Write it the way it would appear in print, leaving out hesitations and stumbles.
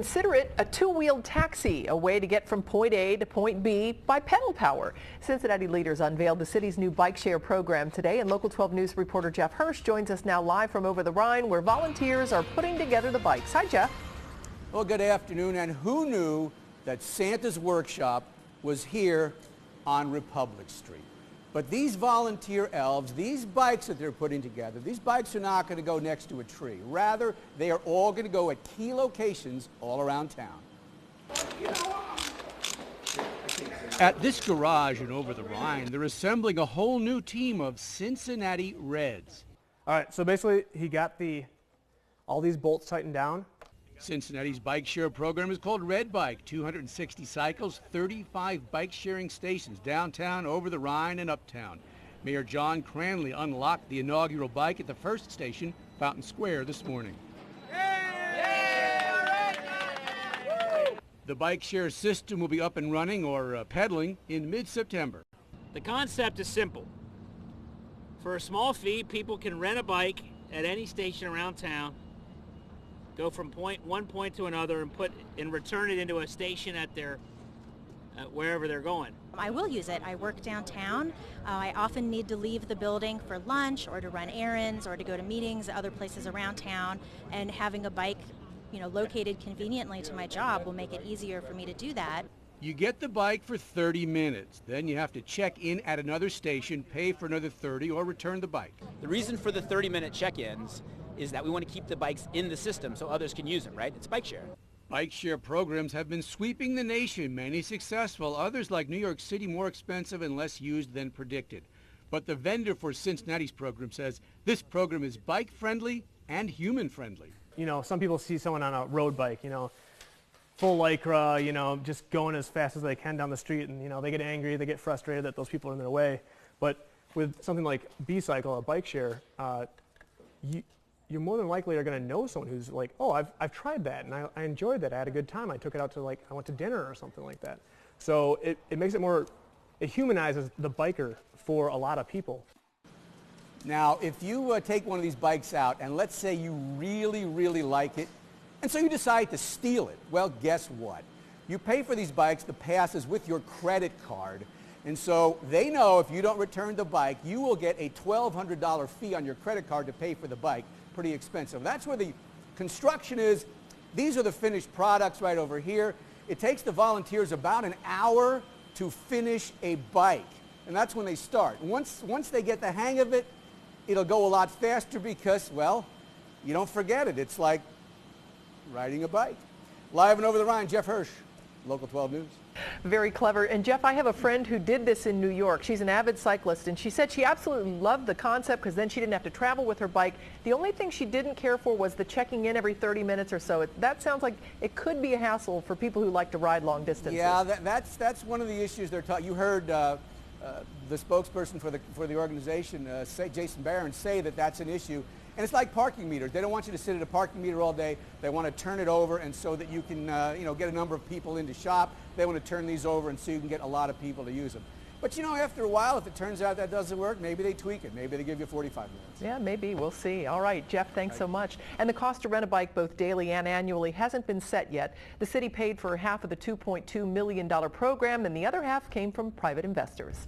Consider it a two-wheeled taxi, a way to get from point A to point B by pedal power. Cincinnati leaders unveiled the city's new bike share program today, and Local 12 News reporter Jeff Hirsh joins us now live from Over-the-Rhine, where volunteers are putting together the bikes. Hi, Jeff. Well, good afternoon, and who knew that Santa's workshop was here on Republic Street? But these volunteer elves, these bikes that they're putting together, these bikes are not going to go next to a tree. Rather, they are all going to go at key locations all around town. At this garage in Over-the-Rhine, they're assembling a whole new team of Cincinnati Reds. All right, so basically he got all these bolts tightened down. Cincinnati's bike share program is called Red Bike. 260 cycles, 35 bike sharing stations downtown, Over-the-Rhine and Uptown. Mayor John Cranley unlocked the inaugural bike at the first station, Fountain Square, this morning. The bike share system will be up and running or pedaling in mid-September. The concept is simple. For a small fee, people can rent a bike at any station around town, go from one point to another and return it into a station at their wherever they're going. I will use it. I work downtown. I often need to leave the building for lunch or to run errands or to go to meetings at other places around town, and having a bike, located conveniently to my job will make it easier for me to do that. You get the bike for 30 minutes. Then you have to check in at another station, pay for another 30, or return the bike. The reason for the 30-minute check-ins is that we want to keep the bikes in the system so others can use them, right? It's bike share. Bike share programs have been sweeping the nation, many successful, others like New York City more expensive and less used than predicted. But the vendor for Cincinnati's program says this program is bike-friendly and human-friendly. Some people see someone on a road bike, full lycra, just going as fast as they can down the street, and they get angry, they get frustrated that those people are in their way. But with something like B-Cycle, a bike share, you more than likely are going to know someone who's like, oh, I've tried that and I enjoyed that. I had a good time. I took it out to I went to dinner or something like that. So it makes it it humanizes the biker for a lot of people. Now, if you take one of these bikes out and let's say you really, really like it, and so you decide to steal it, well, guess what? You pay for these bikes, the passes, with your credit card. And so they know if you don't return the bike, you will get a $1,200 fee on your credit card to pay for the bike. Pretty expensive. That's where the construction is. These are the finished products right over here. It takes the volunteers about an hour to finish a bike. And that's when they start. Once they get the hang of it, it'll go a lot faster because, well, you don't forget it. It's like riding a bike. Live and Over-the-Rhine, Jeff Hirsh, Local 12 News. Very clever. And Jeff, I have a friend who did this in New York. She's an avid cyclist, and she said she absolutely loved the concept because then she didn't have to travel with her bike. The only thing she didn't care for was the checking in every 30 minutes or so. That sounds like it could be a hassle for people who like to ride long distances. Yeah, that's one of the issues they're talking. You heard the spokesperson for the organization, Jason Barron, say that that's an issue. And it's like parking meters. They don't want you to sit at a parking meter all day. They want to turn it over, and so that you can get a number of people in to shop. They want to turn these over, and so you can get a lot of people to use them. But after a while, if it turns out that doesn't work, maybe they tweak it. Maybe they give you 45 minutes. Yeah, maybe. We'll see. All right, Jeff, thanks so much. And the cost to rent a bike both daily and annually hasn't been set yet. The city paid for half of the $2.2 million program, and the other half came from private investors.